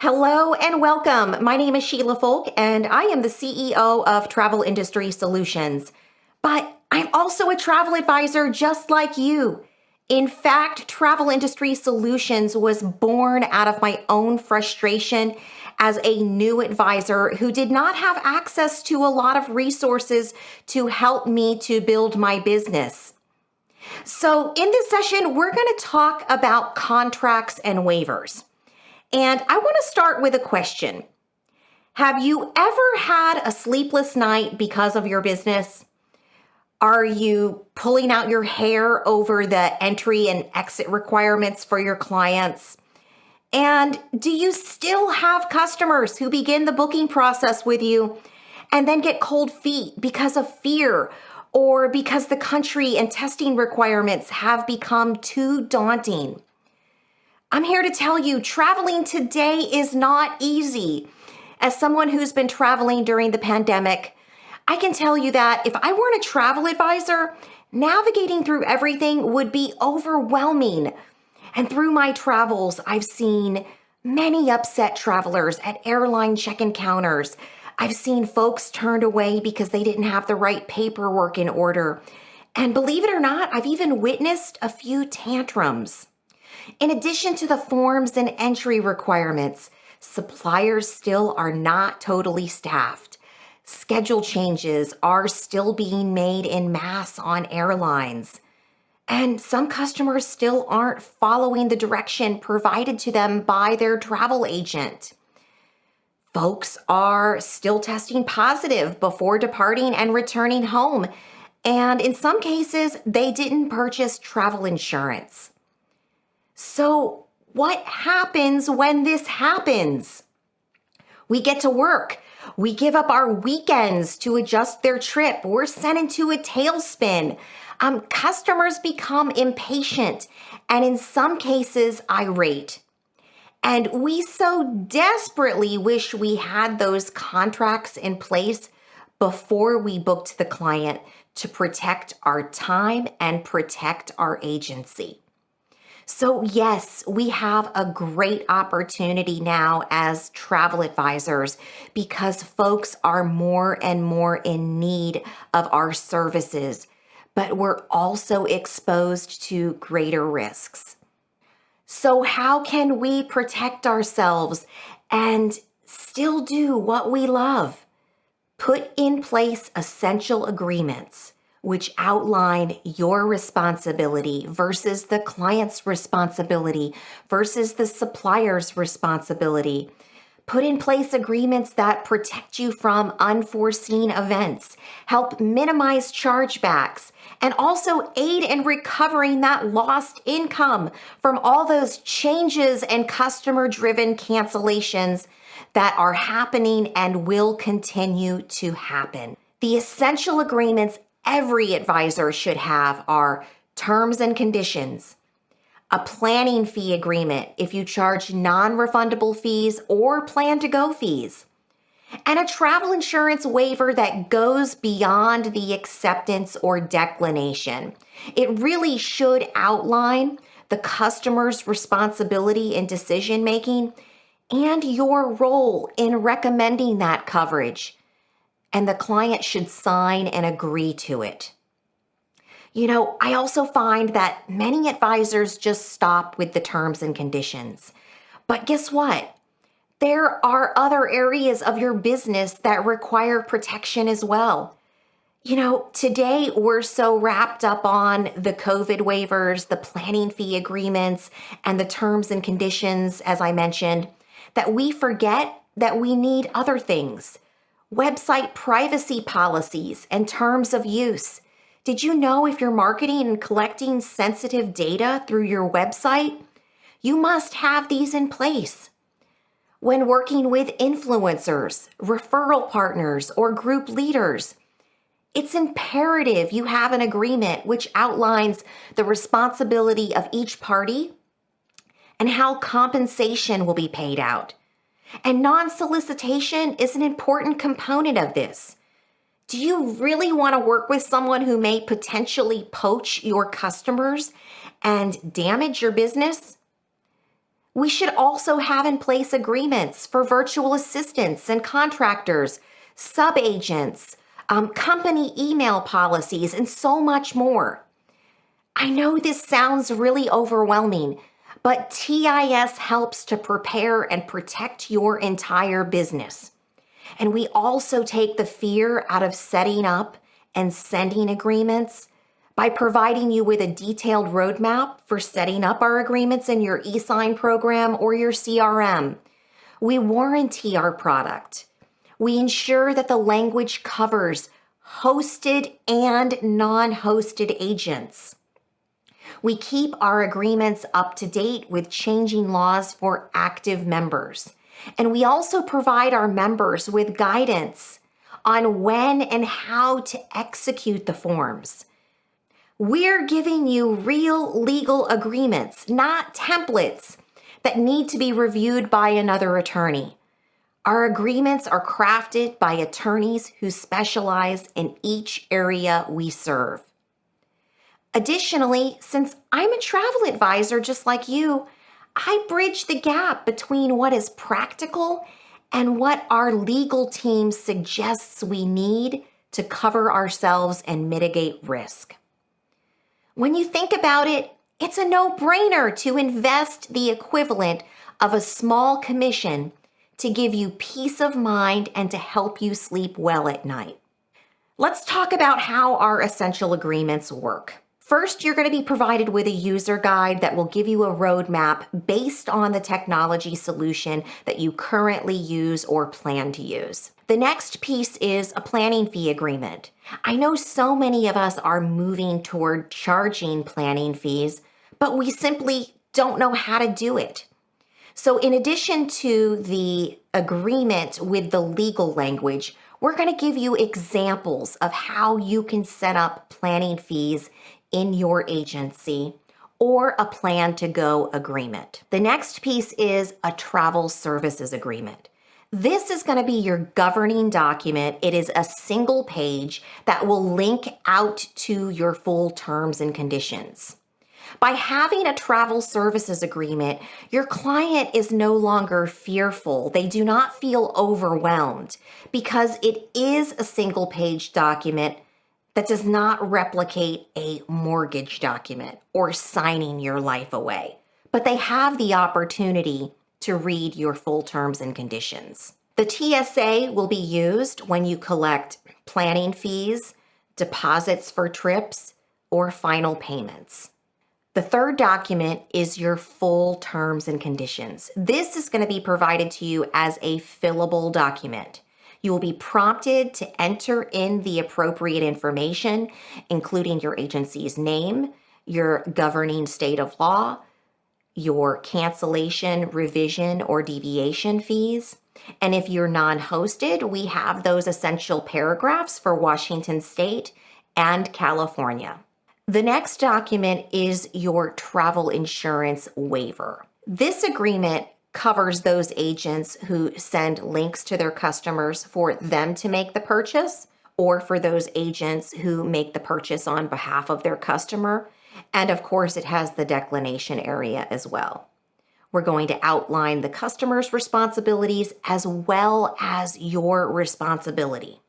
Hello and welcome. My name is Sheila Folk, and I am the CEO of Travel Industry Solutions. But I'm also a travel advisor just like you. In fact, Travel Industry Solutions was born out of my own frustration as a new advisor who did not have access to a lot of resources to help me to build my business. So, in this session, we're going to talk about contracts and waivers. And I want to start with a question. Have you ever had a sleepless night because of your business? Are you pulling out your hair over the entry and exit requirements for your clients? And do you still have customers who begin the booking process with you and then get cold feet because of fear or because the country and testing requirements have become too daunting? I'm here to tell you, traveling today is not easy. As someone who's been traveling during the pandemic, I can tell you that if I weren't a travel advisor, navigating through everything would be overwhelming. And through my travels, I've seen many upset travelers at airline check-in counters. I've seen folks turned away because they didn't have the right paperwork in order. And believe it or not, I've even witnessed a few tantrums. In addition to the forms and entry requirements, suppliers still are not totally staffed. Schedule changes are still being made en masse on airlines. And some customers still aren't following the direction provided to them by their travel agent. Folks are still testing positive before departing and returning home. And in some cases, they didn't purchase travel insurance. So, what happens when this happens? We get to work. We give up our weekends to adjust their trip. We're sent into a tailspin. Customers become impatient and in some cases irate. And we so desperately wish we had those contracts in place before we booked the client to protect our time and protect our agency. So yes, we have a great opportunity now as travel advisors because folks are more and more in need of our services, but we're also exposed to greater risks. So how can we protect ourselves and still do what we love? Put in place essential agreements which outline your responsibility versus the client's responsibility versus the supplier's responsibility. Put in place agreements that protect you from unforeseen events, help minimize chargebacks, and also aid in recovering that lost income from all those changes and customer-driven cancellations that are happening and will continue to happen. The essential agreements every advisor should have are terms and conditions, a planning fee agreement if you charge non-refundable fees or plan-to-go fees, and a travel insurance waiver that goes beyond the acceptance or declination. It really should outline the customer's responsibility in decision-making and your role in recommending that coverage. And the client should sign and agree to it. I also find that many advisors just stop with the terms and conditions. But guess what? There are other areas of your business that require protection as well. Today we're so wrapped up on the COVID waivers, the planning fee agreements, and the terms and conditions, as I mentioned, that we forget that we need other things. Website privacy policies and terms of use. Did you know if you're marketing and collecting sensitive data through your website, you must have these in place? When working with influencers, referral partners, or group leaders, it's imperative you have an agreement which outlines the responsibility of each party and how compensation will be paid out. And non-solicitation is an important component of this. Do you really want to work with someone who may potentially poach your customers and damage your business? We should also have in place agreements for virtual assistants and contractors, subagents, company email policies, and so much more. I know this sounds really overwhelming, but TIS helps to prepare and protect your entire business. And we also take the fear out of setting up and sending agreements by providing you with a detailed roadmap for setting up our agreements in your e-sign program or your CRM. We warranty our product. We ensure that the language covers hosted and non-hosted agents. We keep our agreements up to date with changing laws for active members. And we also provide our members with guidance on when and how to execute the forms. We're giving you real legal agreements, not templates that need to be reviewed by another attorney. Our agreements are crafted by attorneys who specialize in each area we serve. Additionally, since I'm a travel advisor just like you, I bridge the gap between what is practical and what our legal team suggests we need to cover ourselves and mitigate risk. When you think about it, it's a no-brainer to invest the equivalent of a small commission to give you peace of mind and to help you sleep well at night. Let's talk about how our essential agreements work. First, you're going to be provided with a user guide that will give you a roadmap based on the technology solution that you currently use or plan to use. The next piece is a planning fee agreement. I know so many of us are moving toward charging planning fees, but we simply don't know how to do it. So in addition to the agreement with the legal language, we're going to give you examples of how you can set up planning fees in your agency or a plan to go agreement. The next piece is a travel services agreement. This is going to be your governing document. It is a single page that will link out to your full terms and conditions. By having a travel services agreement, your client is no longer fearful. They do not feel overwhelmed because it is a single page document that does not replicate a mortgage document or signing your life away, but they have the opportunity to read your full terms and conditions. The TSA will be used when you collect planning fees, deposits for trips, or final payments. The third document is your full terms and conditions. This is going to be provided to you as a fillable document. You will be prompted to enter in the appropriate information, including your agency's name, your governing state of law, your cancellation, revision, or deviation fees. And if you're non-hosted, we have those essential paragraphs for Washington State and California. The next document is your travel insurance waiver. This agreement covers those agents who send links to their customers for them to make the purchase, or for those agents who make the purchase on behalf of their customer. And of course, it has the declination area as well. We're going to outline the customer's responsibilities as well as your responsibility.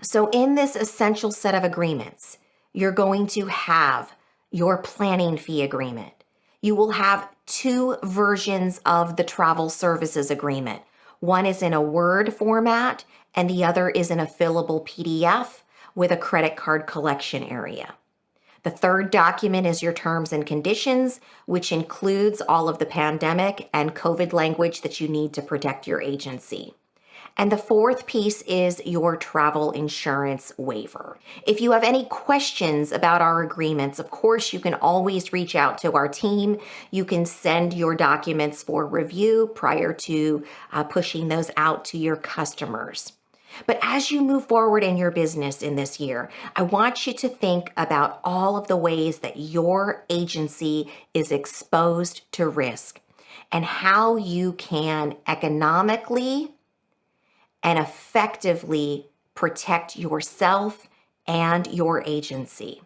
So in this essential set of agreements, you're going to have your planning fee agreement. You will have two versions of the travel services agreement. One is in a Word format, and the other is in a fillable PDF with a credit card collection area. The third document is your terms and conditions, which includes all of the pandemic and COVID language that you need to protect your agency. And the fourth piece is your travel insurance waiver. If you have any questions about our agreements, of course, you can always reach out to our team. You can send your documents for review prior to pushing those out to your customers. But as you move forward in your business in this year, I want you to think about all of the ways that your agency is exposed to risk and how you can economically and effectively protect yourself and your agency.